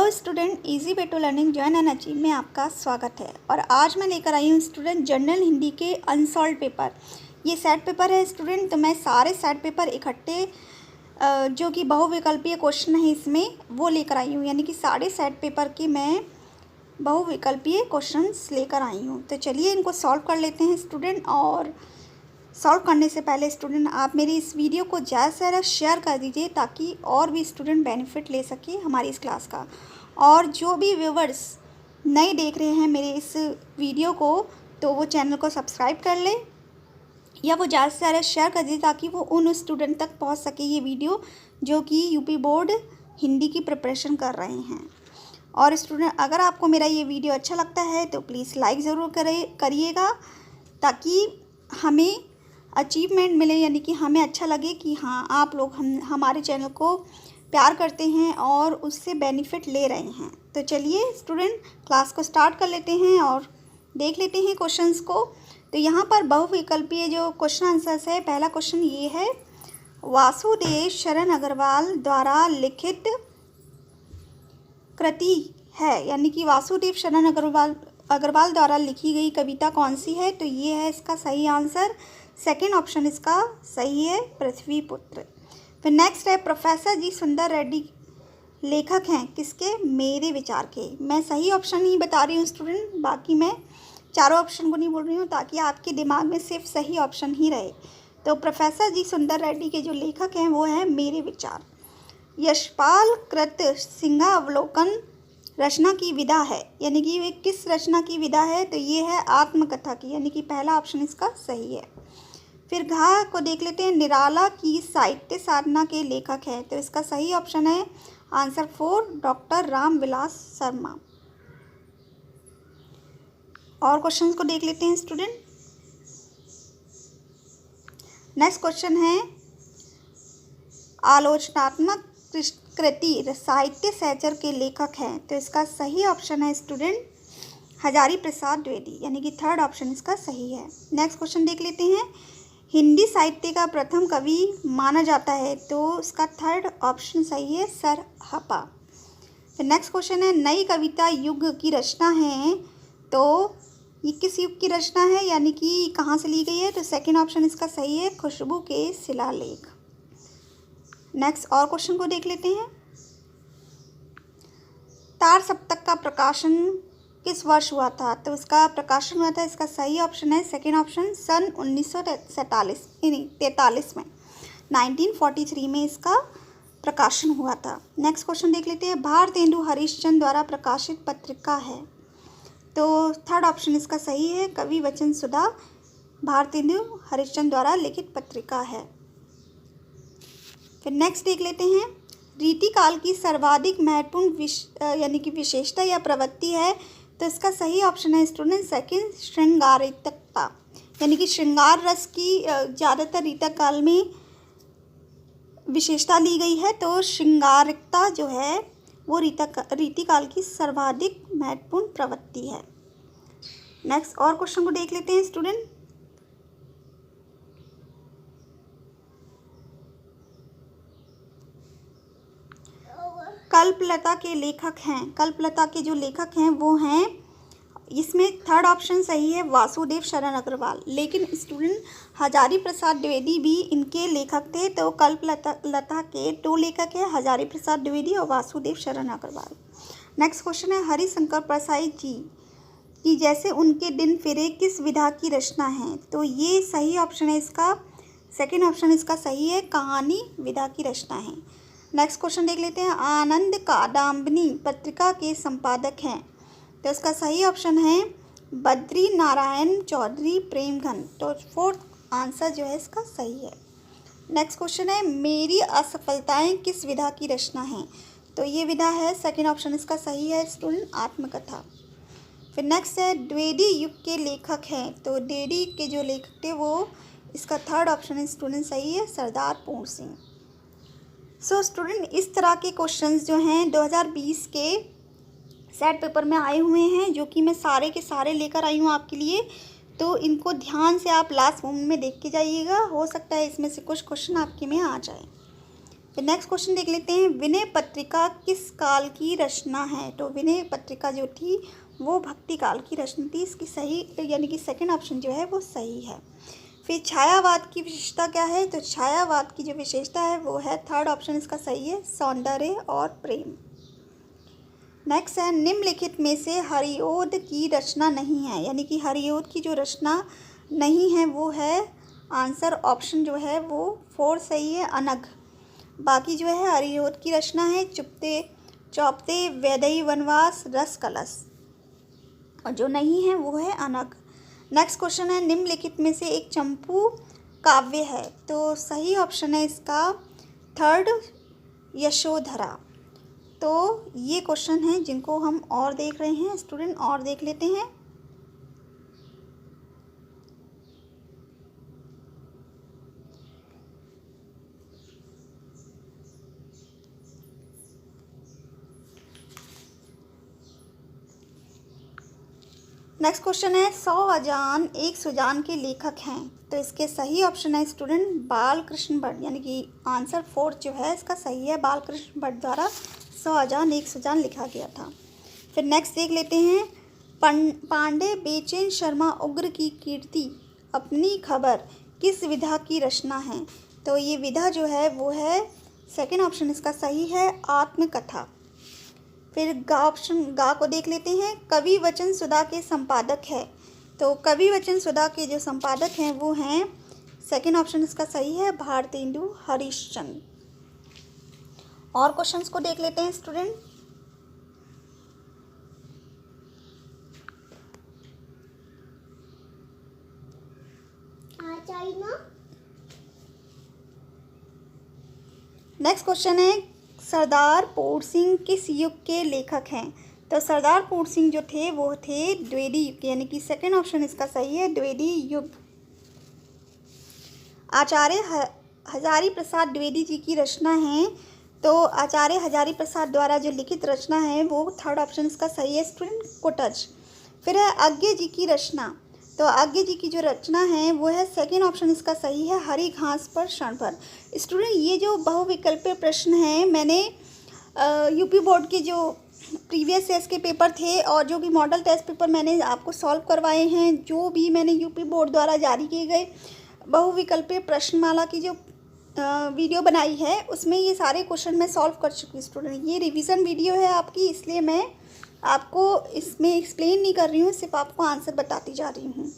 Hello student, easy way to learning join and achieve में आपका स्वागत है। और आज मैं लेकर आई हूँ स्टूडेंट जनरल हिंदी के अनसॉल्व पेपर। ये सेट पेपर है स्टूडेंट, तो मैं सारे सेट पेपर इकट्ठे जो कि बहुविकल्पीय क्वेश्चन है इसमें वो लेकर आई हूँ, यानी कि सारे सेट पेपर के मैं बहुविकल्पीय क्वेश्चंस लेकर आई हूँ। तो चलिए इनको सॉल्व कर लेते हैं स्टूडेंट। और सॉल्व करने से पहले स्टूडेंट आप मेरी इस वीडियो को ज़्यादा से ज़्यादा शेयर कर दीजिए ताकि और भी स्टूडेंट बेनिफिट ले सके हमारी इस क्लास का। और जो भी व्यूवर्स नए देख रहे हैं मेरे इस वीडियो को, तो वो चैनल को सब्सक्राइब कर लें या वो ज़्यादा से ज़्यादा शेयर कर दीजिए ताकि वो उन स्टूडेंट तक पहुंच सके ये वीडियो जो कि यूपी बोर्ड हिंदी की प्रिपरेशन कर रहे हैं। और स्टूडेंट अगर आपको मेरा ये वीडियो अच्छा लगता है तो प्लीज़ लाइक ज़रूर करिएगा ताकि हमें अचीवमेंट मिले, यानी कि हमें अच्छा लगे कि हाँ आप लोग हमारे चैनल को प्यार करते हैं और उससे बेनिफिट ले रहे हैं। तो चलिए स्टूडेंट क्लास को स्टार्ट कर लेते हैं और देख लेते हैं क्वेश्चंस को। तो यहाँ पर बहुविकल्पीय जो क्वेश्चन आंसर्स है, पहला क्वेश्चन ये है, वासुदेव शरण अग्रवाल द्वारा लिखित कृति है, यानी कि वासुदेव शरण अग्रवाल द्वारा लिखी गई कविता कौन सी है? तो ये है इसका सही आंसर। सेकंड ऑप्शन इसका सही है, पृथ्वी पुत्र। फिर नेक्स्ट है, प्रोफेसर जी सुंदर रेड्डी लेखक हैं किसके? मेरे विचार के। मैं सही ऑप्शन ही बता रही हूँ स्टूडेंट, बाकी मैं चारों ऑप्शन को नहीं बोल रही हूँ ताकि आपके दिमाग में सिर्फ सही ऑप्शन ही रहे। तो प्रोफेसर जी सुंदर रेड्डी के जो लेखक हैं वो हैं मेरे विचार। यशपाल कृत सिंहावलोकन रचना की विधा है, यानी कि ये किस रचना की विधा है? तो ये है आत्मकथा की, यानी कि पहला ऑप्शन इसका सही है। फिर घा को देख लेते हैं, निराला की साहित्य साधना के लेखक हैं, तो इसका सही ऑप्शन है आंसर 4 डॉक्टर रामविलास शर्मा। और क्वेश्चंस को देख लेते हैं स्टूडेंट। नेक्स्ट क्वेश्चन है, आलोचनात्मक कृति साहित्य सहचर के लेखक हैं, तो इसका सही ऑप्शन है स्टूडेंट हजारी प्रसाद द्विवेदी, यानी कि थर्ड ऑप्शन इसका सही है। नेक्स्ट क्वेश्चन देख लेते हैं, हिंदी साहित्य का प्रथम कवि माना जाता है, तो इसका थर्ड ऑप्शन सही है सर हपा। फिर नेक्स्ट क्वेश्चन है, नई कविता युग की रचना है, तो ये किस युग की रचना है, यानी कि कहाँ से ली गई है? तो सेकंड ऑप्शन इसका सही है, खुशबू के शिलालेख। नेक्स्ट और क्वेश्चन को देख लेते हैं, तार सप्तक का प्रकाशन किस वर्ष हुआ था? तो इसका प्रकाशन हुआ था, इसका सही ऑप्शन है सेकंड ऑप्शन सन 1943 में, 1943 में इसका प्रकाशन हुआ था। नेक्स्ट क्वेश्चन देख लेते हैं, भारतेंदु हरिश्चंद्र द्वारा प्रकाशित पत्रिका है, तो थर्ड ऑप्शन इसका सही है, कवि वचन सुधा भारतेंदु हरिश्चंद्र द्वारा लिखित पत्रिका है। फिर नेक्स्ट देख लेते हैं, रीतिकाल की सर्वाधिक महत्वपूर्ण यानी कि विशेषता या प्रवृत्ति है, तो इसका सही ऑप्शन है स्टूडेंट सेकंड श्रृंगारिकता, यानी कि श्रृंगार रस की ज़्यादातर रीतिक काल में विशेषता ली गई है, तो श्रृंगारिकता जो है वो रीतिकाल की सर्वाधिक महत्वपूर्ण प्रवृत्ति है। नेक्स्ट और क्वेश्चन को देख लेते हैं स्टूडेंट। कल्पलता के लेखक हैं, कल्पलता के जो लेखक हैं वो हैं, इसमें थर्ड ऑप्शन सही है वासुदेव शरण अग्रवाल, लेकिन स्टूडेंट हजारी प्रसाद द्विवेदी भी इनके लेखक थे, तो कल्पलता के दो लेखक हैं, हजारी प्रसाद द्विवेदी और वासुदेव शरण अग्रवाल। नेक्स्ट क्वेश्चन है, हरिशंकर प्रसाई जी की जैसे उनके दिन फिरे किस विधा की रचना है? तो ये सही ऑप्शन है इसका, सेकेंड ऑप्शन इसका सही है, कहानी विधा की रचना है। नेक्स्ट क्वेश्चन देख लेते हैं, आनंद कादम्बिनी पत्रिका के संपादक हैं, तो इसका सही ऑप्शन है बद्री नारायण चौधरी प्रेमघन, तो फोर्थ आंसर जो है इसका सही है। नेक्स्ट क्वेश्चन है, मेरी असफलताएं किस विधा की रचना है? तो ये विधा है, सेकंड ऑप्शन इसका सही है स्टूडेंट आत्मकथा। फिर नेक्स्ट है, द्विवेदी युग के लेखक हैं, तो द्विवेदी के जो लेखक थे वो, इसका थर्ड ऑप्शन स्टूडेंट सही है सरदार पूर्ण सिंह। सो स्टूडेंट इस तरह के क्वेश्चंस जो हैं 2020 के सेट पेपर में आए हुए हैं, जो कि मैं सारे के सारे लेकर आई हूँ आपके लिए, तो इनको ध्यान से आप लास्ट मोमेंट में देख के जाइएगा, हो सकता है इसमें से कुछ क्वेश्चन आपके में आ जाए। फिर नेक्स्ट क्वेश्चन देख लेते हैं, विनय पत्रिका किस काल की रचना है? तो विनय पत्रिका जो थी वो भक्ति काल की रचना थी। इसकी सही यानी कि सेकंड ऑप्शन जो है वो सही है। फिर छायावाद की विशेषता क्या है? तो छायावाद की जो विशेषता है वो है थर्ड ऑप्शन इसका सही है, सौंदर्य और प्रेम। नेक्स्ट है, निम्नलिखित में से हरिओद की रचना नहीं है, यानी कि हरिओद की जो रचना नहीं है वो है आंसर ऑप्शन जो है वो 4 सही है, अनग। बाकी जो है हरिओद की रचना है चुपते चौपते, वैदेही वनवास, रस कलश, और जो नहीं है वो है अनग। नेक्स्ट क्वेश्चन है, निम्नलिखित में से एक चंपू काव्य है? तो सही ऑप्शन है इसका थर्ड, यशोधरा। तो ये क्वेश्चन है जिनको हम और देख रहे हैं स्टूडेंट, और देख लेते हैं। नेक्स्ट क्वेश्चन है, 100 अजान एक सुजान के लेखक हैं? तो इसके सही ऑप्शन है स्टूडेंट बाल कृष्ण भट्ट, यानी कि आंसर 4 जो है इसका सही है, बाल कृष्ण भट्ट द्वारा 100 अजान एक सुजान लिखा गया था। फिर नेक्स्ट देख लेते हैं, पांडे बेचैन शर्मा उग्र की कीर्ति अपनी खबर किस विधा की रचना है? तो ये विधा जो है वो है सेकंड ऑप्शन इसका सही है, आत्मकथा। फिर गा को देख लेते हैं, कवि वचन सुधा के संपादक है? तो कवि वचन सुधा के जो संपादक हैं वो हैं सेकंड ऑप्शन इसका सही है, भारतेंदु हरिश्चंद्र। और क्वेश्चंस को देख लेते हैं स्टूडेंट। नेक्स्ट क्वेश्चन है, सरदार पूर सिंह किस युग के लेखक हैं? तो सरदार पूर सिंह जो थे वो थे द्विवेदी युग के, यानी कि सेकंड ऑप्शन इसका सही है, द्विवेदी युग। आचार्य हजारी प्रसाद द्विवेदी जी की रचना है? तो आचार्य हजारी प्रसाद द्वारा जो लिखित रचना है वो थर्ड ऑप्शन इसका सही है स्टूडेंट, कुटज। फिर है अज्ञे जी की रचना? तो अज्ञे जी की जो रचना है वो है सेकंड ऑप्शन इसका सही है, हरी घास पर क्षण भर। स्टूडेंट ये जो बहुविकल्पीय प्रश्न है मैंने यूपी बोर्ड के जो प्रीवियस ईयर्स के पेपर थे और जो भी मॉडल टेस्ट पेपर मैंने आपको सॉल्व करवाए हैं, जो भी मैंने यूपी बोर्ड द्वारा जारी किए गए बहुविकल्पीय प्रश्नमाला की जो वीडियो बनाई है उसमें ये सारे क्वेश्चन मैं सॉल्व कर चुकी हूँ स्टूडेंट। ये रिवीजन वीडियो है आपकी, इसलिए मैं आपको इसमें एक्सप्लेन नहीं कर रही हूँ, सिर्फ आपको आंसर बताती जा रही हूँ।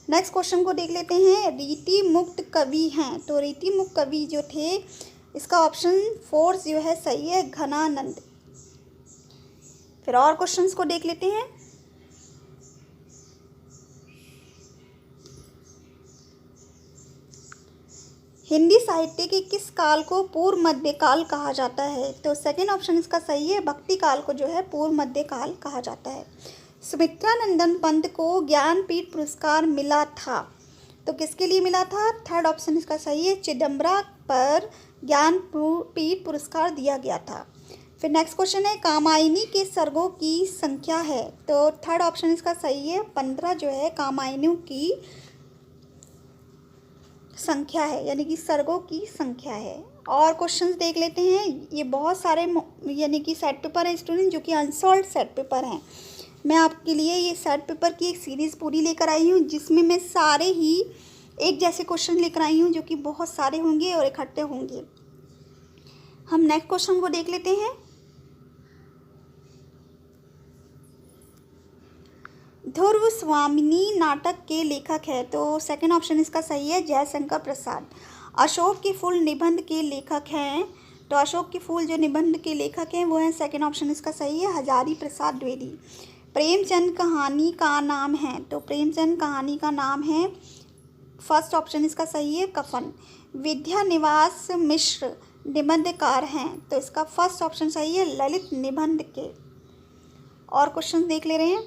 नेक्स्ट क्वेश्चन को देख लेते हैं, रीति मुक्त कवि हैं? तो रीति मुक्त कवि जो थे इसका ऑप्शन 4 जो है सही है, घनानंद। फिर और क्वेश्चंस को देख लेते हैं। हिंदी साहित्य के किस काल को पूर्व मध्य काल कहा जाता है? तो सेकंड ऑप्शन इसका सही है, भक्ति काल को जो है पूर्व मध्य काल कहा जाता है। सुमित्रानंदन पंत को ज्ञानपीठ पुरस्कार मिला था? तो किसके लिए मिला था? थर्ड ऑप्शन इसका सही है, चिदम्बरा पर ज्ञानपीठ पुरस्कार दिया गया था। फिर नेक्स्ट क्वेश्चन है, कामायनी के सर्गों की संख्या है? तो थर्ड ऑप्शन इसका सही है, 15 जो है कामायनियों की संख्या है, यानी कि सर्गों की संख्या है। और क्वेश्चंस देख लेते हैं, ये बहुत सारे यानी कि सेट पेपर हैं स्टूडेंट जो कि अनसॉल्व सेट पेपर हैं। मैं आपके लिए ये सेट पेपर की एक सीरीज़ पूरी लेकर आई हूँ जिसमें मैं सारे ही एक जैसे क्वेश्चन लेकर आई हूँ जो कि बहुत सारे होंगे और इकट्ठे होंगे। हम नेक्स्ट क्वेश्चन को देख लेते हैं। ध्रुव स्वामिनी नाटक के लेखक है? तो सेकंड ऑप्शन इसका सही है, जयशंकर प्रसाद। अशोक के फूल निबंध के लेखक हैं? तो अशोक के फूल जो निबंध के लेखक हैं वो हैं सेकंड ऑप्शन इसका सही है, हजारी प्रसाद द्विवेदी। प्रेमचंद कहानी का नाम है? तो प्रेमचंद कहानी का नाम है फर्स्ट ऑप्शन इसका सही है, कफन। विद्यानिवास मिश्र निबंधकार हैं? तो इसका फर्स्ट ऑप्शन सही है, ललित निबंध के। और क्वेश्चन देख ले रहे हैं,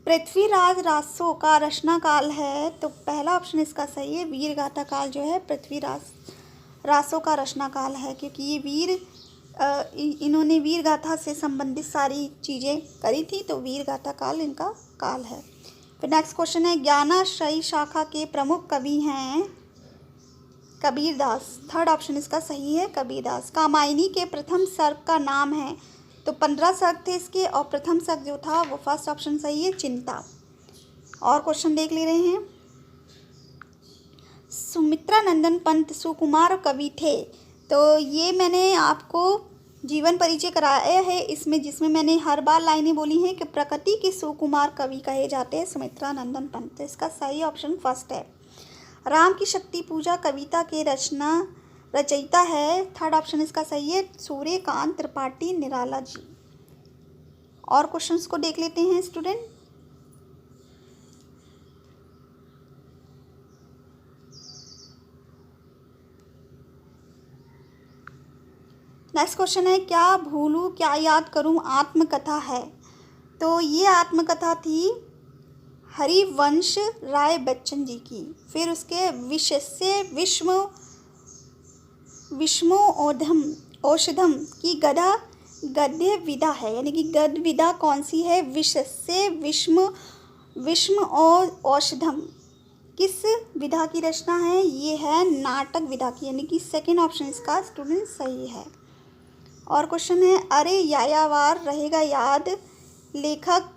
पृथ्वीराज रासो का रचना काल है? तो पहला ऑप्शन इसका सही है, वीरगाथा काल जो है पृथ्वीराज रासो का रचना काल है, क्योंकि ये इन्होंने वीरगाथा से संबंधित सारी चीज़ें करी थी, तो वीरगाथा काल इनका काल है। फिर नेक्स्ट क्वेश्चन है, ज्ञानाश्रयी शाखा के प्रमुख कवि हैं? कबीरदास, थर्ड ऑप्शन इसका सही है कबीरदास। कामायनी के प्रथम सर्ग का नाम है, तो 15 सर्ग थे इसके और प्रथम सर्ग जो था वो फर्स्ट ऑप्शन सही है चिंता। और क्वेश्चन देख ले रहे हैं। सुमित्रा नंदन पंत सुकुमार कवि थे, तो ये मैंने आपको जीवन परिचय कराया है इसमें, जिसमें मैंने हर बार लाइनें बोली हैं कि प्रकृति के सुकुमार कवि कहे जाते हैं सुमित्रा नंदन पंत, तो इसका सही ऑप्शन फर्स्ट है। राम की शक्ति पूजा कविता के रचयिता है, थर्ड ऑप्शन इसका सही है सूर्यकांत त्रिपाठी निराला जी। और क्वेश्चंस को देख लेते हैं स्टूडेंट। नेक्स्ट क्वेश्चन है, क्या भूलूं क्या याद करूं आत्मकथा है, तो ये आत्मकथा थी हरिवंश राय बच्चन जी की। फिर उसके विशस्य विष्णु औषधम की गद्य विधा है, यानी कि गद्य विधा कौन सी है, विशस्य विष्म और औषधम किस विधा की रचना है, ये है नाटक विधा की, यानी कि सेकेंड ऑप्शन इसका स्टूडेंट सही है। और क्वेश्चन है, अरे यायावार रहेगा याद, लेखक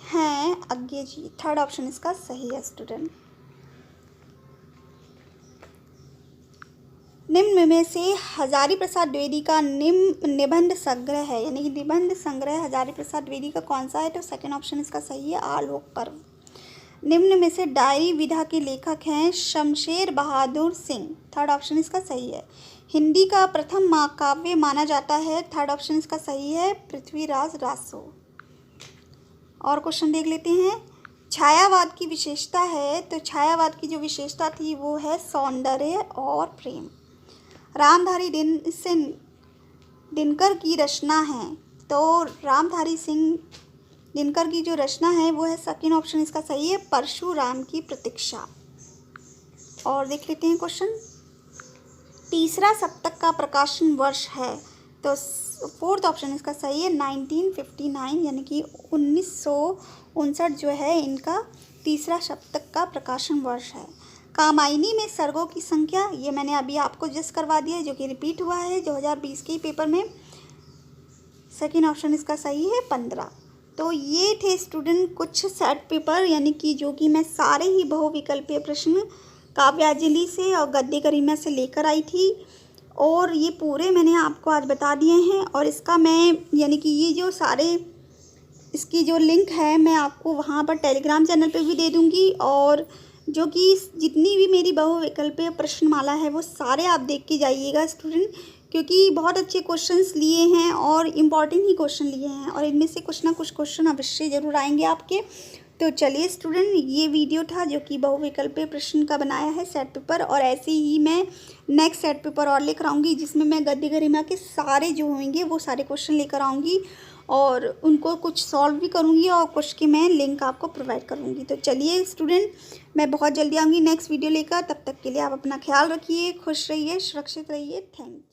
हैं अज्ञे जी, थर्ड ऑप्शन इसका सही है स्टूडेंट। निम्न में से हजारी प्रसाद द्विवेदी का निबंध संग्रह है, यानी कि निबंध संग्रह हजारी प्रसाद द्विवेदी का कौन सा है, तो सेकंड ऑप्शन इसका सही है आलोक पर्व। निम्न में से डायरी विधा के लेखक हैं शमशेर बहादुर सिंह, थर्ड ऑप्शन इसका सही है। हिंदी का प्रथम महाकाव्य माना जाता है, थर्ड ऑप्शन इसका सही है पृथ्वीराज रासो। और क्वेश्चन देख लेते हैं। छायावाद की विशेषता है, तो छायावाद की जो विशेषता थी वो है सौंदर्य और प्रेम। रामधारी दिनकर की रचना है, तो रामधारी सिंह दिनकर की जो रचना है वो है सेकंड ऑप्शन इसका सही है परशुराम की प्रतीक्षा। और देख लेते हैं क्वेश्चन। तीसरा सप्तक का प्रकाशन वर्ष है, तो फोर्थ ऑप्शन इसका सही है 1959, यानी कि 1959 जो है इनका तीसरा सप्तक का प्रकाशन वर्ष है। कामायनी में सर्गों की संख्या, ये मैंने अभी आपको जस्ट करवा दिया है, जो कि रिपीट हुआ है 2020 के पेपर में, सेकेंड ऑप्शन इसका सही है 15। तो ये थे स्टूडेंट कुछ सेट पेपर, यानी कि जो कि मैं सारे ही बहुविकल्पीय प्रश्न काव्यांजलि से और गद्य गरिमा से लेकर आई थी, और ये पूरे मैंने आपको आज बता दिए हैं। और इसका मैं यानी कि ये जो सारे इसकी जो लिंक है मैं आपको वहाँ पर टेलीग्राम चैनल पे भी दे दूँगी, और जो कि जितनी भी मेरी बहुविकल्पीय प्रश्नमाला है वो सारे आप देख के जाइएगा स्टूडेंट, क्योंकि बहुत अच्छे क्वेश्चंस लिए हैं और इम्पॉर्टेंट ही क्वेश्चन लिए हैं, और इनमें से कुछ ना कुछ क्वेश्चन अवश्य ज़रूर आएंगे आपके। तो चलिए स्टूडेंट, ये वीडियो था जो कि बहुविकल्पीय प्रश्न का बनाया है सेट पेपर, और ऐसे ही मैं नेक्स्ट सेट पेपर और लेकर आऊँगी जिसमें मैं गद्य गरिमा के सारे जो होंगे वो सारे क्वेश्चन लेकर आऊँगी, और उनको कुछ सॉल्व भी करूँगी और कुछ की मैं लिंक आपको प्रोवाइड करूँगी। तो चलिए स्टूडेंट, मैं बहुत जल्दी आऊँगी नेक्स्ट वीडियो लेकर, तब तक के लिए आप अपना ख्याल रखिए, खुश रहिए, सुरक्षित रहिए, थैंक यू।